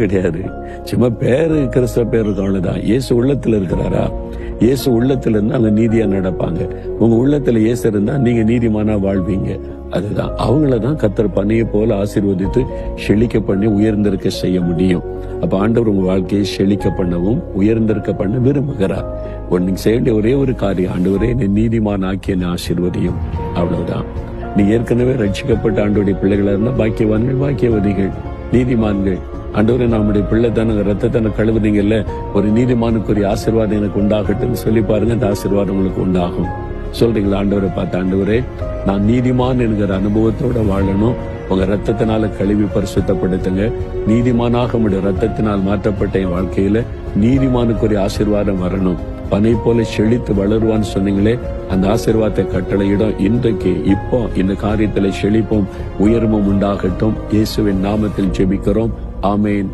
கிடையாது. சும்மா பேரு கிறிஸ்தவ பேரு அவ்வளவுதான். இயேசு உள்ளத்துல இருக்கிறாரா? இயேசு உள்ளத்துல இருந்தா அவங்க நீதியா நடப்பாங்க. உங்க உள்ளத்துல இயேசு இருந்தா நீங்க நீதிமானா வாழ்வீங்க. அதுதான் அவங்களதான் கர்த்தர் பனையை போல ஆசீர்வதித்து செழிக்க பண்ணி உயர்ந்திருக்க செய்ய முடியும். அப்ப ஆண்டவர் உங்க வாழ்க்கையை செழிக்க பண்ணவும் உயர்ந்திருக்க பண்ண விரும்புகிறார். நீங்க செய்ய வேண்டிய ஒரே ஒரு காரியம், ஆண்டவரே என்னை நீதிமான் ஆக்கி என்னை ஆசீர்வதியும். அவ்வளவுதான். நீ ஏற்கனவே ரட்சிக்கப்பட்ட ஆண்டவருடைய பிள்ளைகளா இருந்தா பாக்கியவான்கள், பாக்கியவதிகள், நீதிமான்கள். ஆண்டவரே நம்முடைய பிள்ளை தானே ரத்தத்தான கழுவுனீங்கல்ல, ஒரு நீதிமானுக்குரிய ஆசீர்வாதம் எனக்கு உண்டாகட்டும் சொல்லி பாருங்க, அந்த ஆசீர்வாதம் உங்களுக்கு உண்டாகும். சொல்றீங்களா? ஆண்டவரை பார்த்து, ஆண்டவரே நான் நீதிமான் என்கிற அனுபவத்தோட வாழணும், உங்க ரத்தத்தினால கழுவி பரிசுத்தப்படுத்துங்க. நீதிமானாக உடைய ரத்தத்தினால் மாற்றப்பட்ட என் வாழ்க்கையில நீதிமானுக்குரிய ஆசீர்வாதம் வரணும். பனை போல செழித்து வளருவான்னு சொன்னீங்களே, அந்த ஆசீர்வாதத்தை கட்டளையிடும். இன்றைக்கு இப்போ இந்த காரியத்துல செழிப்பும் உயர்வும் உண்டாகட்டும். இயேசுவின் நாமத்தில் ஜெபிக்கிறோம். ஆமேன்.